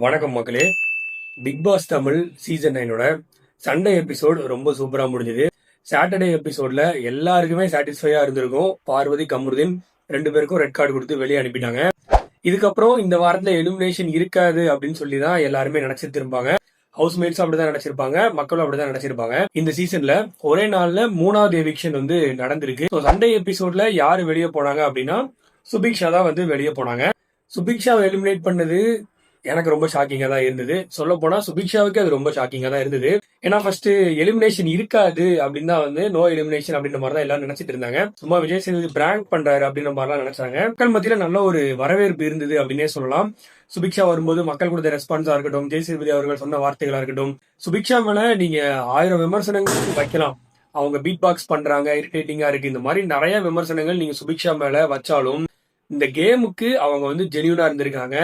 வணக்கம் மக்களே. Bigg Boss Tamil season 9 Sunday episode ரொம்ப சூப்பரா முடிஞ்சது. சாட்டர்டே எபிசோட்ல எல்லாருக்குமே சாட்டிஸ்ஃபையா இருந்திருக்கும். பார்வதி கமருதீன் 2 பேருக்கும் ரெட் கார்டு கொடுத்து வெளியே அனுப்பிட்டாங்க. இதுக்கப்புறம் இந்த வாரத்துல எலிமினேஷன் இருக்காது அப்படின்னு சொல்லி தான் எல்லாருமே நினைச்சிட்டு இருப்பாங்க. ஹவுஸ்மேட்ஸ் அப்படிதான் நினைச்சிருப்பாங்க, மக்களும் அப்படிதான் நினைச்சிருப்பாங்க. இந்த சீசன்ல ஒரே நாள்ல 3வது எவிக்ஷன் நடந்திருக்கு. சண்டே எபிசோட்ல யாரு வெளியே போனாங்க அப்படின்னா சுபிக்ஷா தான் வெளியே போனாங்க. சுபிக்ஷாவை எலிமினேட் பண்ணது எனக்கு ரொம்ப ஷாக்கிங்கா தான் இருந்தது. சொல்ல போனா சுபிக்ஷாவுக்கு அது ரொம்ப ஷாக்கிங்கா தான் இருந்தது. ஏன்னா ஃபர்ஸ்ட் எலிமினேஷன் இருக்காது அப்படின்னு தான் நோ எலிமினேஷன் அப்படின்ற மாதிரி தான் எல்லாரும் நினைச்சிட்டு இருந்தாங்க. சும்மா விஜய் சேதுபதி பிராங்க் பண்றாரு அப்படின்ற மாதிரிலாம் நினைச்சாங்க. மக்கள் மத்தியில நல்ல ஒரு வரவேற்பு இருந்தது அப்படின்னே சொல்லலாம். சுபிக்ஷா வரும்போது மக்கள் கொடுத்த ரெஸ்பான்ஸா இருக்கட்டும், விஜய் சேதுபதி அவர்கள் சொன்ன வார்த்தைகளா இருக்கட்டும், சுபிக்ஷா மேல நீங்க 1000 விமர்சனங்கள் வைக்கலாம். அவங்க பீட் பாக்ஸ் பண்றாங்க, இரிட்டேட்டிங்கா இருக்கு, இந்த மாதிரி நிறைய விமர்சனங்கள் நீங்க சுபிக்ஷா மேல வச்சாலும் இந்த கேமுக்கு அவங்க ஜெனியூனா இருந்திருக்காங்க.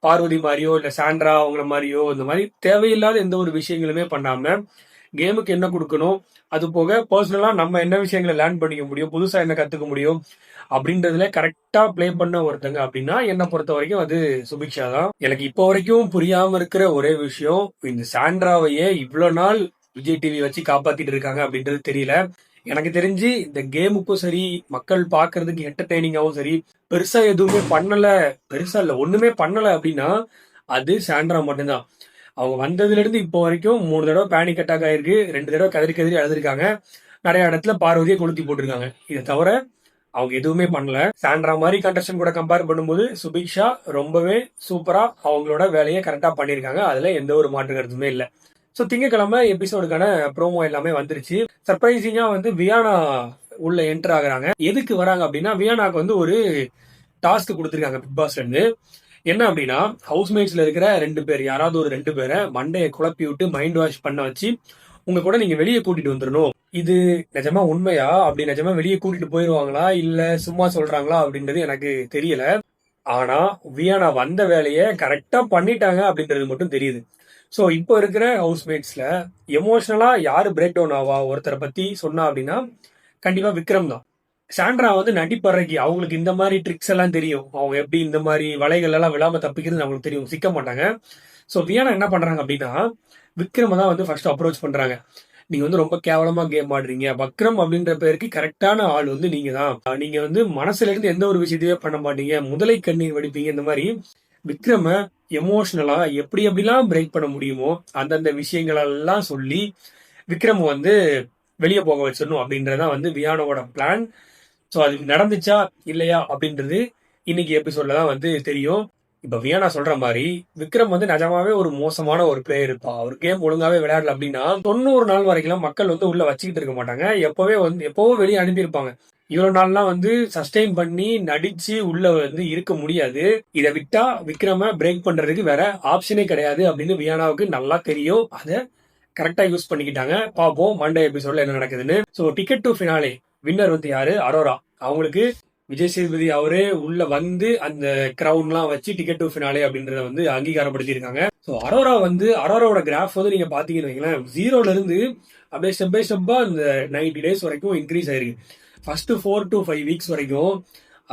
பார்வதி மாதிரியோ இல்ல சாண்ட்ரா அவங்கள மாதிரியோ இந்த மாதிரி தேவையில்லாத எந்த ஒரு விஷயங்களுமே பண்ணாம கேமுக்கு என்ன கொடுக்கணும், அது போக பர்சனலா நம்ம என்ன விஷயங்களை லேர்ன் பண்ணிக்க முடியும், புதுசா என்ன கத்துக்க முடியும் அப்படின்றதுல கரெக்டா பிளே பண்ண ஒருத்தங்க அப்படின்னா என்ன பொறுத்த வரைக்கும் அது சுபிக்ஷா தான். எனக்கு இப்போ வரைக்கும் புரியாம இருக்கிற ஒரே விஷயம், இந்த சாண்ட்ராவையே இவ்வளவு நாள் விஜய் டிவி வச்சு காப்பாத்திட்டு இருக்காங்க அப்படின்றது தெரியல. எனக்கு தெரிஞ்சு இந்த கேமுக்கும் சரி, மக்கள் பாக்குறதுக்கு என்டர்டைனிங்காவும் சரி, பெருசா எதுவுமே பண்ணல, பெருசா இல்ல ஒண்ணுமே பண்ணல அப்படின்னா அது சாண்ட்ரா மட்டும்தான். அவங்க வந்ததுல இருந்து இப்போ வரைக்கும் 3 தடவை பேனிக் அட்டாக் ஆயிருக்கு, 2 தடவை கதறி கதறி அழுதுருக்காங்க, நிறைய இடத்துல பார்வதியை கொளுத்தி போட்டிருக்காங்க. இதை தவிர அவங்க எதுவுமே பண்ணல. சாண்ட்ரா மாதிரி கண்டஸ்டன் கூட கம்பேர் பண்ணும்போது சுபிக்ஷா ரொம்பவே சூப்பரா அவங்களோட வேலையை கரெக்டா பண்ணிருக்காங்க. அதுல எந்த ஒரு மாற்று கருத்துமே இல்லை. ஸோ திங்கக்கிழமை எபிசோடுக்கான ப்ரோமோ எல்லாமே வந்துருச்சு. சர்ப்ரைசிங்கா வியானா உள்ள என்டர் ஆகுறாங்க. எதுக்கு வராங்க அப்படின்னா வியானாக்கு ஒரு டாஸ்க் கொடுத்துருக்காங்க பிக் பாஸ்ல இருந்து. என்ன அப்படின்னா ஹவுஸ்மேட்ஸ்ல இருக்கிற 2 பேர், யாராவது ஒரு 2 பேரை மண்டையை குழப்பி விட்டு மைண்ட் வாஷ் பண்ண வச்சு உங்க கூட நீங்க வெளியே கூட்டிட்டு வந்துடணும். இது நிஜமா உண்மையா? அப்படி நிஜமா வெளியே கூட்டிட்டு போயிருவாங்களா இல்ல சும்மா சொல்றாங்களா அப்படின்றது எனக்கு தெரியல. ஆனா வியானா வந்த வேலையை கரெக்டா பண்ணிட்டாங்க அப்படின்றது மட்டும் தெரியுது. ஸோ இப்போ இருக்கிற ஹவுஸ்மேட்ஸ்ல எமோஷனலா யாரு பிரேக் டவுன் ஆவா ஒருத்தரை பத்தி சொன்னா அப்படின்னா கண்டிப்பா விக்ரம் தான். சாண்ட்ரா நடிப்பறக்கி அவங்களுக்கு இந்த மாதிரி ட்ரிக்ஸ் எல்லாம் தெரியும். அவங்க எப்படி இந்த மாதிரி வலைகள் எல்லாம் விழாம தப்பிக்கிறது அவங்களுக்கு தெரியும், சிக்க மாட்டாங்க. ஸோ வியானா என்ன பண்றாங்க அப்படின்னா விக்ரம தான் ஃபர்ஸ்ட் அப்ரோச் பண்றாங்க. நீங்க ரொம்ப கேவலமா கேம் ஆடுறீங்க, வக்ரம் அப்படின்ற பேருக்கு கரெக்டான ஆள் நீங்க தான். நீங்க மனசுல இருந்து எந்த ஒரு விஷயத்தையே பண்ண மாட்டீங்க, முதலை கண்ணீர் வடிப்பீங்க. இந்த மாதிரி விக்ரம எமோஷனலா எப்படி எப்படிலாம் பிரேக் பண்ண முடியுமோ அந்தந்த விஷயங்களெல்லாம் சொல்லி விக்ரம் வெளியே போக வச்சிடணும் அப்படின்றதான் வியானோட பிளான். ஸோ அது நடந்துச்சா இல்லையா அப்படின்றது இன்னைக்கு எபிசோட்ல தான் தெரியும். இப்ப வியானா சொல்ற மாதிரி விக்ரம் நிஜமாவே ஒரு மோசமான ஒரு பிளேயர் இருப்பா. அவர் கேம் ஒழுங்காவே விளையாடல அப்படின்னா 90 நாள் வரைக்கும் மக்கள் உள்ள வச்சுக்கிட்டு இருக்க மாட்டாங்க. எப்பவோ வெளியே அனுப்பியிருப்பாங்க. இவ்வளவு நாள்லாம் சஸ்டெயின் பண்ணி நடிச்சு உள்ள இருக்க முடியாது. இதை விட்டா விக்ரம பிரேக் பண்றதுக்கு வேற ஆப்ஷனே கிடையாது அப்படின்னு வியானாவுக்கு நல்லா தெரியும். அதை கரெக்டா யூஸ் பண்ணிக்கிட்டாங்க. பாப்போம் மண்டே எபிசோட்ல என்ன நடக்குதுன்னு. So ticket to finale winner யாரு? அரோரா. அவங்களுக்கு விஜய் சேதுபதி அவரே உள்ள அந்த கிரவுன்லாம் வச்சு டிக்கெட் டு ஃபினாலே அப்படின்றத அங்கீகாரப்படுத்தியிருக்காங்க. ஸோ அரோராவோட கிராஃப் நீங்க பாத்தீங்கன்னு வைங்களேன், 0ல இருந்து அப்படியே ஸ்டெப் பை ஸ்டெப்பா இந்த 90 டேஸ் வரைக்கும் இன்க்ரீஸ் ஆயிருக்கு. ஃபர்ஸ்ட் 4 to 5 வீக்ஸ் வரைக்கும்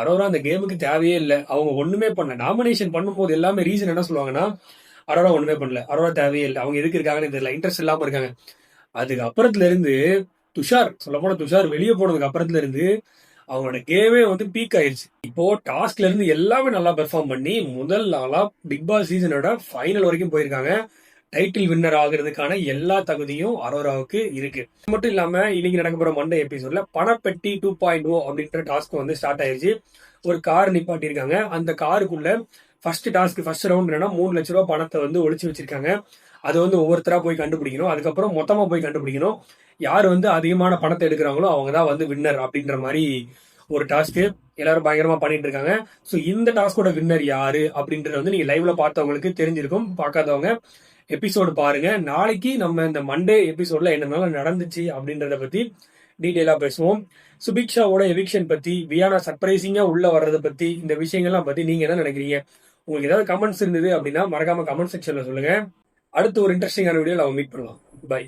அரோரா அந்த கேமுக்கு தேவையே இல்லை. அவங்க ஒண்ணுமே பண்ணல. நாமினேஷன் பண்ணும்போது எல்லாமே ரீசன் என்ன சொல்லுவாங்கன்னா அரோரா ஒண்ணுமே பண்ணல, அரோரா தேவையே இல்லை, அவங்க எதுக்கு இருக்காங்கன்னு தெரியல, இன்ட்ரெஸ்ட் இல்லாம இருக்காங்க. அதுக்கு அப்புறத்துல இருந்து துஷார் வெளியே போனதுக்கு அப்புறத்துல இருந்து அவங்களோட கேமே பீக் ஆயிடுச்சு. இப்போ டாஸ்க்ல இருந்து எல்லாமே நல்லா பெர்ஃபார்ம் பண்ணி முதல் நாளா பிக் பாஸ் சீசனோட ஃபைனல் வரைக்கும் போயிருக்காங்க. டைட்டில் வின்னர் ஆகுறதுக்கான எல்லா தகுதியும் அரோராவுக்கு இருக்கு. இது மட்டும் இல்லாம இன்னைக்கு நடக்க போற மண்டே எபிசோட்ல பணப்பெட்டி 2.0 அப்படின்ற டாஸ்க் ஸ்டார்ட் ஆயிருச்சு. ஒரு கார் நிப்பாட்டி இருக்காங்க. அந்த காருக்குள்ள ஃபர்ஸ்ட் ரவுண்ட் என்னன்னா 3 லட்ச ரூபாய் பணத்தை ஒளிச்சு வச்சிருக்காங்க. அது ஒவ்வொருத்தரா போய் கண்டுபிடிக்கணும். அதுக்கப்புறம் மொத்தமா போய் கண்டுபிடிக்கணும். யாரு அதிகமான பணத்தை எடுக்கிறாங்களோ அவங்க தான் வின்னர் அப்படின்ற மாதிரி ஒரு டாஸ்க் எல்லாரும் பயங்கரமா பண்ணிட்டு இருக்காங்க. ஸோ இந்த டாஸ்கோட வின்னர் யாரு அப்படின்றது நீங்க லைவ்ல பார்த்தவங்களுக்கு தெரிஞ்சிருக்கும். பார்க்காதவங்க எபிசோடு பாருங்க. நாளைக்கு நம்ம இந்த மண்டே எபிசோட்ல என்னென்ன நடந்துச்சு அப்படின்றத பத்தி டீட்டெயிலா பேசுவோம். சுபிக்ஷாவோட எவிக்ஷன் பத்தி, வியானா சர்ப்ரைசிங்கா உள்ள வர்றதை பத்தி, இந்த விஷயங்கள்லாம் பத்தி நீங்க என்ன நினைக்கிறீங்க? உங்களுக்கு ஏதாவது கமெண்ட்ஸ் இருந்தது அப்படின்னா மறக்காம கமெண்ட் செக்ஷன்ல சொல்லுங்க. அடுத்து ஒரு இன்ட்ரெஸ்டிங்கான வீடியோ நம்ம மீட் பண்ணலாம். பை.